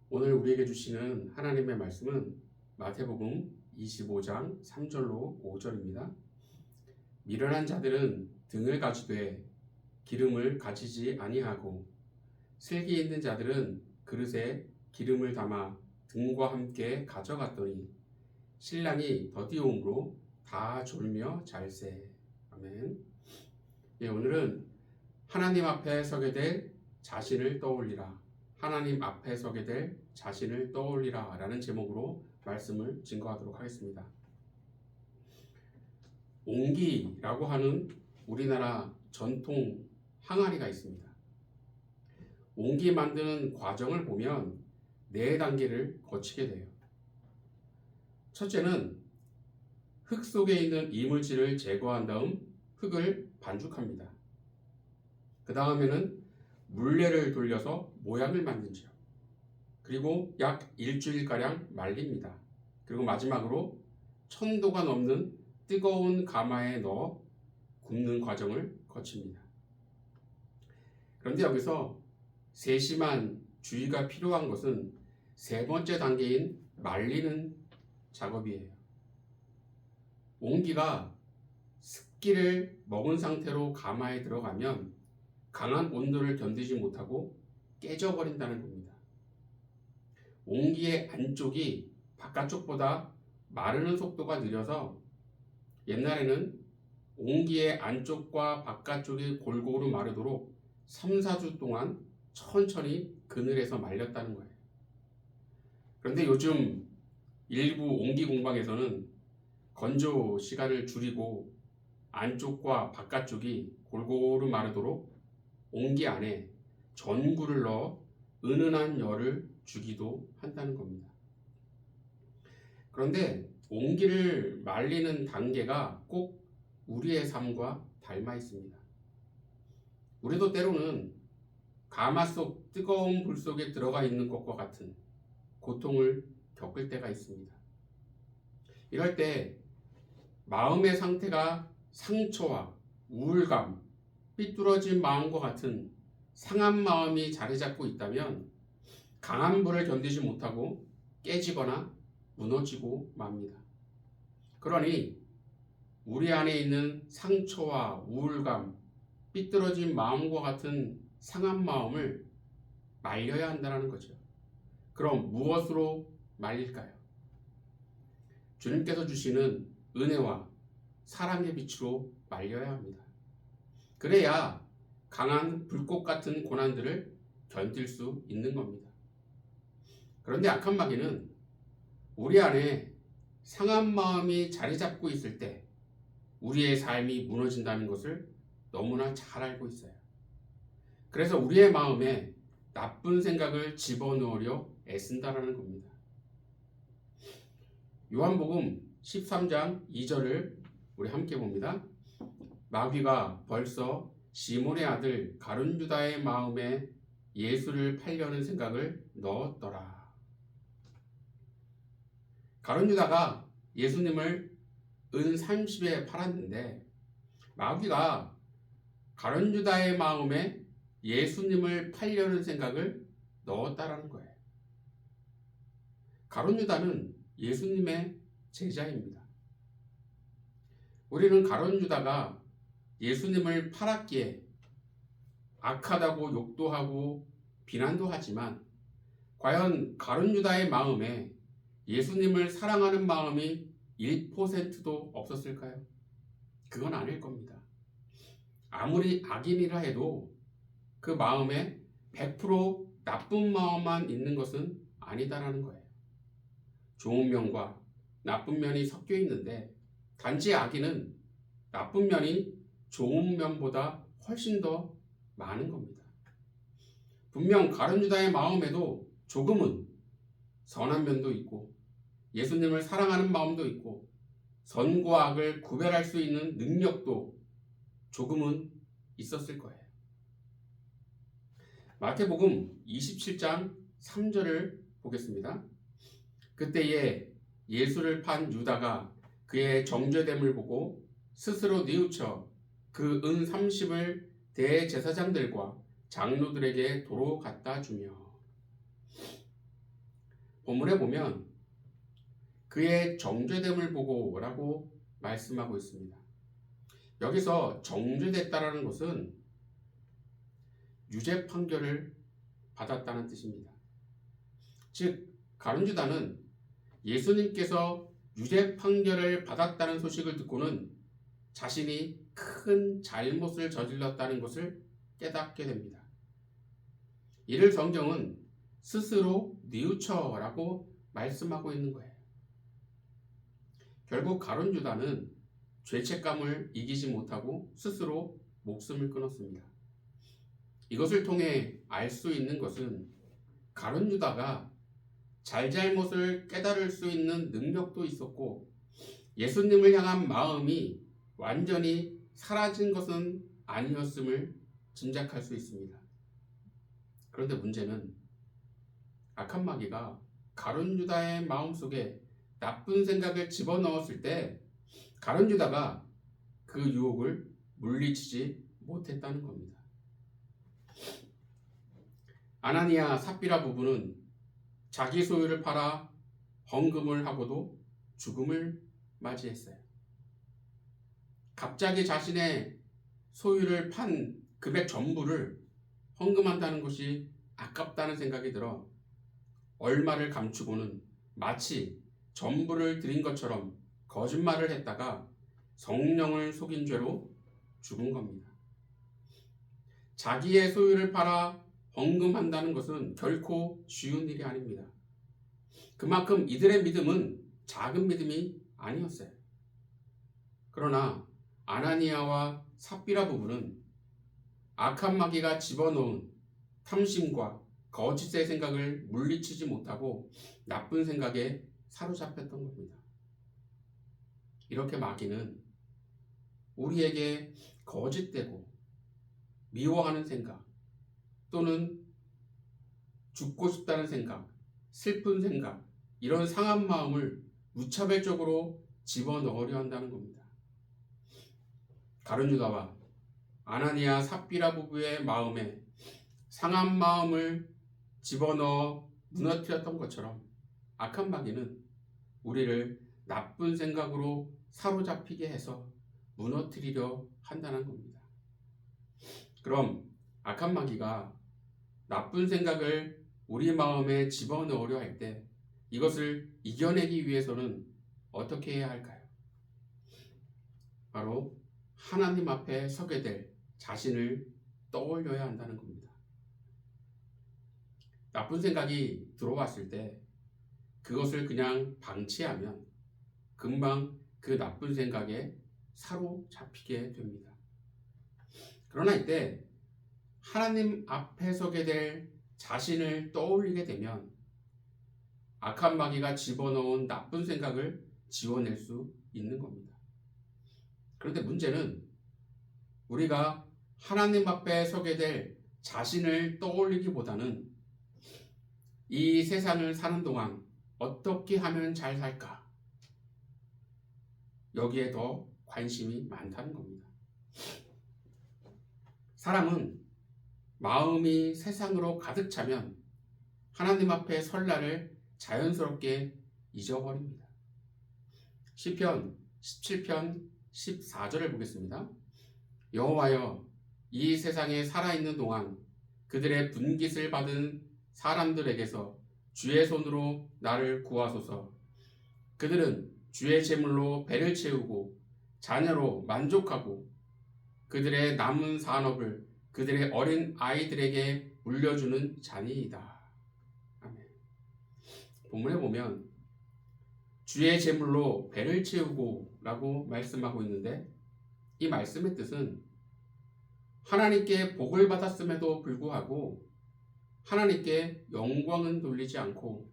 오늘 우리에게 주시는 하나님의 말씀은 마태복음 25장 3절로 5절입니다. 미련한 자들은 등을 가지되 기름을 가지지 아니하고 슬기 있는 자들은 그릇에 기름을 담아 등과 함께 가져갔더니 신랑이 더디오므로 다 졸며 잘세. 아멘. 오늘은 하나님 앞에 서게 될 자신을 떠올리라. 하나님 앞에 서게 될 자신을 떠올리라 라는 제목으로 말씀을 증거하도록 하겠습니다. 옹기라고 하는 우리나라 전통 항아리가 있습니다. 옹기 만드는 과정을 보면 4단계를 거치게 돼요. 첫째는 흙 속에 있는 이물질을 제거한 다음 흙을 반죽합니다. 그 다음에는 물레를 돌려서 모양을 만든지요. 그리고 약 일주일가량 말립니다. 그리고 마지막으로 1000도가 넘는 뜨거운 가마에 넣어 굽는 과정을 거칩니다. 그런데 여기서 세심한 주의가 필요한 것은 3번째 단계인 말리는 작업이에요. 옹기가 습기를 먹은 상태로 가마에 들어가면 강한 온도를 견디지 못하고 깨져버린다는 겁니다. 옹기의 안쪽이 바깥쪽보다 마르는 속도가 느려서 옛날에는 옹기의 안쪽과 바깥쪽이 골고루 마르도록 3, 4주 동안 천천히 그늘에서 말렸다는 거예요. 그런데 요즘 일부 옹기 공방에서는 건조 시간을 줄이고 안쪽과 바깥쪽이 골고루 마르도록 옹기 안에 전구를 넣어 은은한 열을 주기도 한다는 겁니다. 그런데 옹기를 말리는 단계가 꼭 우리의 삶과 닮아 있습니다. 우리도 때로는 가마 속 뜨거운 불 속에 들어가 있는 것과 같은 고통을 겪을 때가 있습니다. 이럴 때 마음의 상태가 상처와 우울감, 삐뚤어진 마음과 같은 상한 마음이 자리 잡고 있다면 강한 불을 견디지 못하고 깨지거나 무너지고 맙니다. 그러니 우리 안에 있는 상처와 우울감, 삐뚤어진 마음과 같은 상한 마음을 말려야 한다는 거죠. 그럼 무엇으로 말릴까요? 주님께서 주시는 은혜와 사랑의 빛으로 말려야 합니다. 그래야 강한 불꽃 같은 고난들을 견딜 수 있는 겁니다. 그런데 악한 마귀는 우리 안에 상한 마음이 자리 잡고 있을 때 우리의 삶이 무너진다는 것을 너무나 잘 알고 있어요. 그래서 우리의 마음에 나쁜 생각을 집어넣으려 애쓴다라는 겁니다. 요한복음 13장 2절을 우리 함께 봅니다. 마귀가 벌써 시몬의 아들 가룟 유다의 마음에 예수를 팔려는 생각을 넣었더라. 가룟 유다가 예수님을 은 30에 팔았는데 마귀가 가룟 유다의 마음에 예수님을 팔려는 생각을 넣었다라는 거예요. 가룟 유다는 예수님의 제자입니다. 우리는 가룟 유다가 예수님을 팔았기에 악하다고 욕도 하고 비난도 하지만 과연 가룟 유다의 마음에 예수님을 사랑하는 마음이 1%도 없었을까요? 그건 아닐 겁니다. 아무리 악인이라 해도 그 마음에 100% 나쁜 마음만 있는 것은 아니다라는 거예요. 좋은 면과 나쁜 면이 섞여 있는데 단지 악인은 나쁜 면이 좋은 면보다 훨씬 더 많은 겁니다. 분명 가룟 유다의 마음에도 조금은 선한 면도 있고 예수님을 사랑하는 마음도 있고 선과 악을 구별할 수 있는 능력도 조금은 있었을 거예요. 마태복음 27장 3절을 보겠습니다. 그때에 예수를 판 유다가 그의 정죄됨을 보고 스스로 뉘우쳐 그 은 30을 대제사장들과 장로들에게 도로 갖다 주며. 본문에 보면 그의 정죄됨을 보고 라고 말씀하고 있습니다. 여기서 정죄됐다라는 것은 유죄 판결을 받았다는 뜻입니다. 즉 가룟유다는 예수님께서 유죄 판결을 받았다는 소식을 듣고는 자신이 큰 잘못을 저질렀다는 것을 깨닫게 됩니다. 이를 성경은 스스로 뉘우쳐라고 말씀하고 있는 거예요. 결국 가룟유다는 죄책감을 이기지 못하고 스스로 목숨을 끊었습니다. 이것을 통해 알 수 있는 것은 가룟유다가 잘잘못을 깨달을 수 있는 능력도 있었고 예수님을 향한 마음이 완전히 사라진 것은 아니었음을 짐작할 수 있습니다. 그런데 문제는 악한 마귀가 가룟유다의 마음속에 나쁜 생각을 집어넣었을 때 가룟유다가 그 유혹을 물리치지 못했다는 겁니다. 아나니아 삽비라 부부는 자기 소유를 팔아 헌금을 하고도 죽음을 맞이했어요. 갑자기 자신의 소유를 판 금액 전부를 헌금한다는 것이 아깝다는 생각이 들어 얼마를 감추고는 마치 전부를 드린 것처럼 거짓말을 했다가 성령을 속인 죄로 죽은 겁니다. 자기의 소유를 팔아 헌금한다는 것은 결코 쉬운 일이 아닙니다. 그만큼 이들의 믿음은 작은 믿음이 아니었어요. 그러나 아나니아와 삽비라 부부는 악한 마귀가 집어넣은 탐심과 거짓의 생각을 물리치지 못하고 나쁜 생각에 사로잡혔던 겁니다. 이렇게 마귀는 우리에게 거짓되고 미워하는 생각 또는 죽고 싶다는 생각, 슬픈 생각, 이런 상한 마음을 무차별적으로 집어넣으려 한다는 겁니다. 가룟유다와 아나니아 삽비라 부부의 마음에 상한 마음을 집어넣어 무너뜨렸던 것처럼 악한 마귀는 우리를 나쁜 생각으로 사로잡히게 해서 무너뜨리려 한다는 겁니다. 그럼 악한 마귀가 나쁜 생각을 우리 마음에 집어넣으려 할 때 이것을 이겨내기 위해서는 어떻게 해야 할까요? 바로 하나님 앞에 서게 될 자신을 떠올려야 한다는 겁니다. 나쁜 생각이 들어왔을 때 그것을 그냥 방치하면 금방 그 나쁜 생각에 사로잡히게 됩니다. 그러나 이때 하나님 앞에 서게 될 자신을 떠올리게 되면 악한 마귀가 집어넣은 나쁜 생각을 지워낼 수 있는 겁니다. 그런데 문제는 우리가 하나님 앞에 서게 될 자신을 떠올리기보다는 이 세상을 사는 동안 어떻게 하면 잘 살까? 여기에 더 관심이 많다는 겁니다. 사람은 마음이 세상으로 가득 차면 하나님 앞에 설 날을 자연스럽게 잊어버립니다. 시편 17편 14절을 보겠습니다. 여호와여, 이 세상에 살아있는 동안 그들의 분깃을 받은 사람들에게서 주의 손으로 나를 구하소서. 그들은 주의 제물로 배를 채우고 자녀로 만족하고 그들의 남은 산업을 그들의 어린 아이들에게 물려주는 자니이다. 아멘. 본문에 보면 주의 제물로 배를 채우고 라고 말씀하고 있는데 이 말씀의 뜻은 하나님께 복을 받았음에도 불구하고 하나님께 영광은 돌리지 않고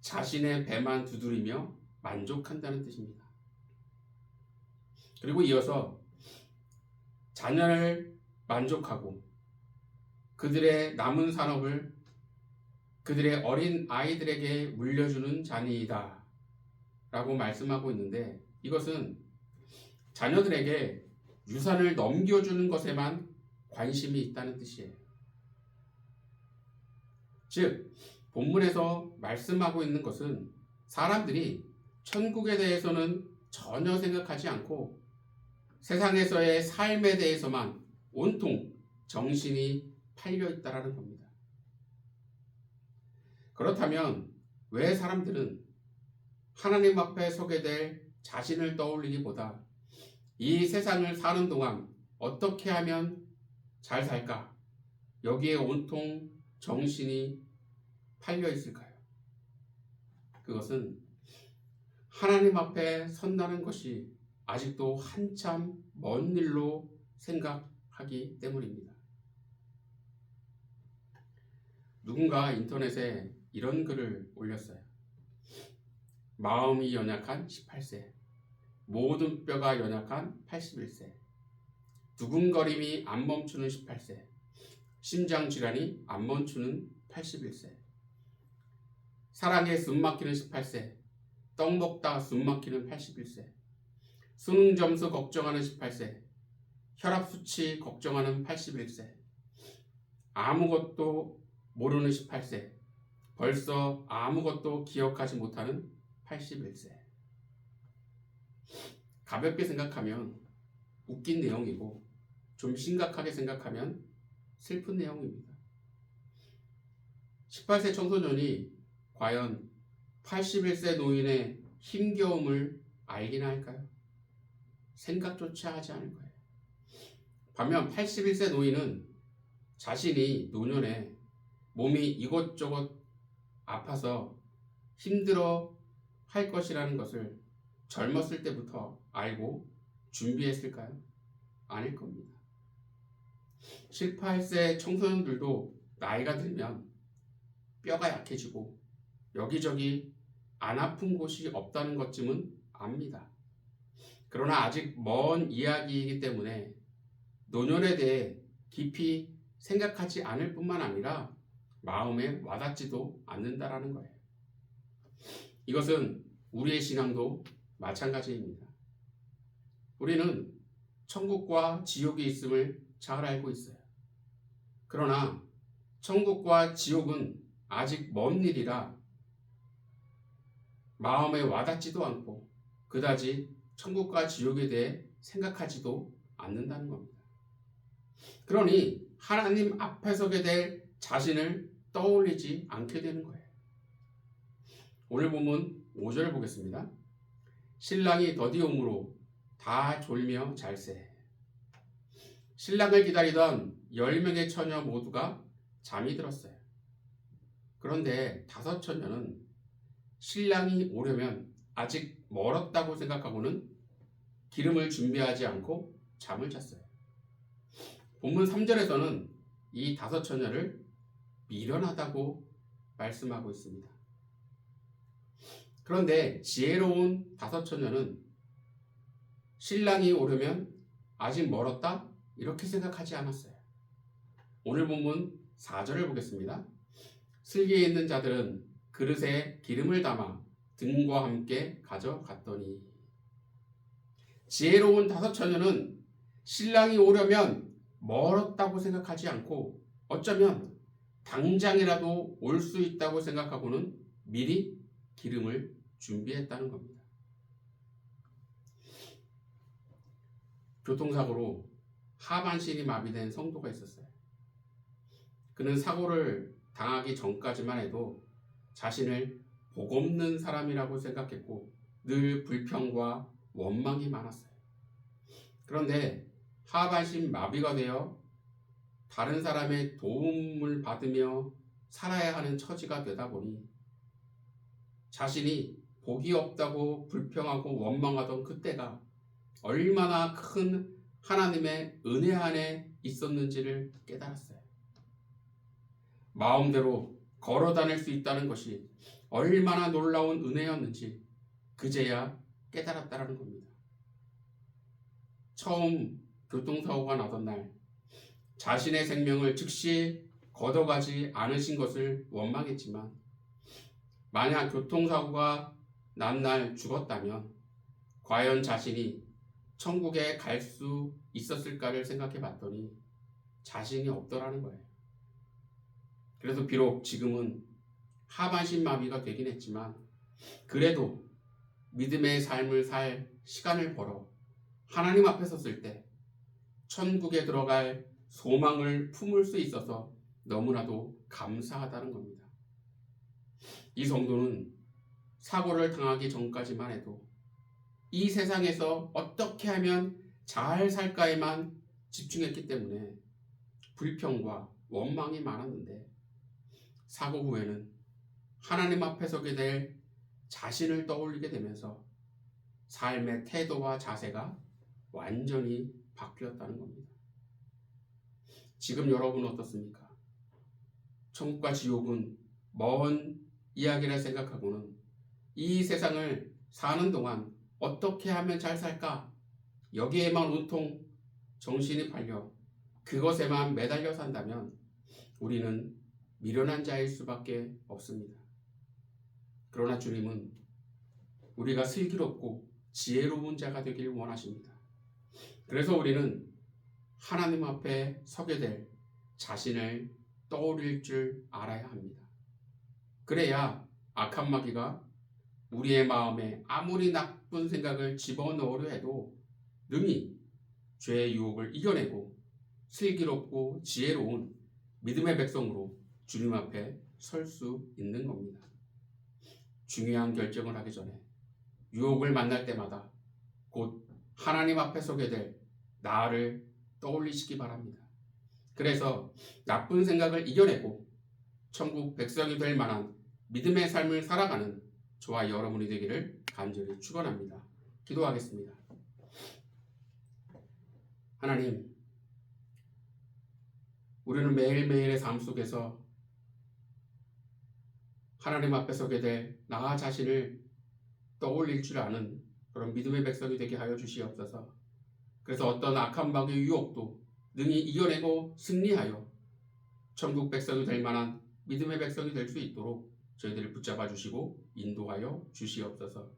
자신의 배만 두드리며 만족한다는 뜻입니다. 그리고 이어서 자녀를 만족하고 그들의 남은 산업을 그들의 어린 아이들에게 물려주는 자니이다 라고 말씀하고 있는데 이것은 자녀들에게 유산을 넘겨주는 것에만 관심이 있다는 뜻이에요. 즉 본문에서 말씀하고 있는 것은 사람들이 천국에 대해서는 전혀 생각하지 않고 세상에서의 삶에 대해서만 온통 정신이 팔려 있다라는 겁니다. 그렇다면 왜 사람들은 하나님 앞에 서게 될 자신을 떠올리기보다 이 세상을 사는 동안 어떻게 하면 잘 살까? 여기에 온통 정신이 팔려 있을까요? 그것은 하나님 앞에 선다는 것이 아직도 한참 먼 일로 생각하기 때문입니다. 누군가 인터넷에 이런 글을 올렸어요. 마음이 연약한 18세, 모든 뼈가 연약한 81세, 두근거림이 안 멈추는 18세, 심장질환이 안 멈추는 81세, 사랑에 숨막히는 18세, 떡 먹다 숨막히는 81세, 수능 점수 걱정하는 18세, 혈압 수치 걱정하는 81세, 아무것도 모르는 18세, 벌써 아무것도 기억하지 못하는 81세. 가볍게 생각하면 웃긴 내용이고 좀 심각하게 생각하면 슬픈 내용입니다. 18세 청소년이 과연 81세 노인의 힘겨움을 알기나 할까요? 생각조차 하지 않을 거예요. 반면 81세 노인은 자신이 노년에 몸이 이것저것 아파서 힘들어 할 것이라는 것을 젊었을 때부터 알고 준비했을까요? 아닐 겁니다. 18세 청소년들도 나이가 들면 뼈가 약해지고 여기저기 안 아픈 곳이 없다는 것쯤은 압니다. 그러나 아직 먼 이야기이기 때문에 노년에 대해 깊이 생각하지 않을 뿐만 아니라 마음에 와닿지도 않는다라는 거예요. 이것은 우리의 신앙도 마찬가지입니다. 우리는 천국과 지옥이 있음을 잘 알고 있어요. 그러나 천국과 지옥은 아직 먼 일이라 마음에 와닿지도 않고 그다지 천국과 지옥에 대해 생각하지도 않는다는 겁니다. 그러니 하나님 앞에 서게 될 자신을 떠올리지 않게 되는 거예요. 오늘 본문 5절 보겠습니다. 신랑이 더디 오므로 다 졸며 잘세. 신랑을 기다리던 10명의 처녀 모두가 잠이 들었어요. 그런데 5 처녀는 신랑이 오려면 아직 멀었다고 생각하고는 기름을 준비하지 않고 잠을 잤어요. 본문 3절에서는 이 5 처녀를 미련하다고 말씀하고 있습니다. 그런데 지혜로운 5 처녀는 신랑이 오려면 아직 멀었다? 이렇게 생각하지 않았어요. 오늘 본문 4절을 보겠습니다. 슬기에 있는 자들은 그릇에 기름을 담아 등과 함께 가져갔더니. 지혜로운 5 처녀는 신랑이 오려면 멀었다고 생각하지 않고 어쩌면 당장이라도 올 수 있다고 생각하고는 미리 기름을 준비했다는 겁니다. 교통사고로 하반신이 마비된 성도가 있었어요. 그는 사고를 당하기 전까지만 해도 자신을 복없는 사람이라고 생각했고 늘 불평과 원망이 많았어요. 그런데 하반신 마비가 되어 다른 사람의 도움을 받으며 살아야 하는 처지가 되다 보니 자신이 복이 없다고 불평하고 원망하던 그때가 얼마나 큰 하나님의 은혜 안에 있었는지를 깨달았어요. 마음대로 걸어 다닐 수 있다는 것이 얼마나 놀라운 은혜였는지 그제야 깨달았다는 겁니다. 처음 교통사고가 나던 날 자신의 생명을 즉시 걷어가지 않으신 것을 원망했지만 만약 교통사고가 난 날 죽었다면 과연 자신이 천국에 갈 수 있었을까를 생각해 봤더니 자신이 없더라는 거예요. 그래서 비록 지금은 하반신 마비가 되긴 했지만 그래도 믿음의 삶을 살 시간을 벌어 하나님 앞에 섰을 때 천국에 들어갈 소망을 품을 수 있어서 너무나도 감사하다는 겁니다. 이 성도는 사고를 당하기 전까지만 해도 이 세상에서 어떻게 하면 잘 살까에만 집중했기 때문에 불평과 원망이 많았는데 사고 후에는 하나님 앞에 서게 될 자신을 떠올리게 되면서 삶의 태도와 자세가 완전히 바뀌었다는 겁니다. 지금 여러분은 어떻습니까? 천국과 지옥은 먼 이야기라 생각하고는 이 세상을 사는 동안 어떻게 하면 잘 살까? 여기에만 온통 정신이 팔려 그것에만 매달려 산다면 우리는 미련한 자일 수밖에 없습니다. 그러나 주님은 우리가 슬기롭고 지혜로운 자가 되길 원하십니다. 그래서 우리는 하나님 앞에 서게 될 자신을 떠올릴 줄 알아야 합니다. 그래야 악한 마귀가 우리의 마음에 아무리 나쁜 생각을 집어넣으려 해도 능히 죄의 유혹을 이겨내고 슬기롭고 지혜로운 믿음의 백성으로 주님 앞에 설 수 있는 겁니다. 중요한 결정을 하기 전에 유혹을 만날 때마다 곧 하나님 앞에 서게 될 나를 떠올리시기 바랍니다. 그래서 나쁜 생각을 이겨내고 천국 백성이 될 만한 믿음의 삶을 살아가는 저와 여러분이 되기를 간절히 축원합니다. 기도하겠습니다. 하나님, 우리는 매일매일의 삶 속에서 하나님 앞에 서게 될 나 자신을 떠올릴 줄 아는 그런 믿음의 백성이 되게 하여 주시옵소서. 그래서 어떤 악한 마귀의 유혹도 능히 이겨내고 승리하여 천국 백성이 될 만한 믿음의 백성이 될 수 있도록 저희들을 붙잡아 주시고 인도하여 주시옵소서.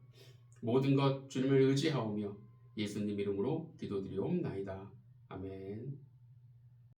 모든 것 주님을 의지하오며 예수님 이름으로 기도드리옵나이다. 아멘.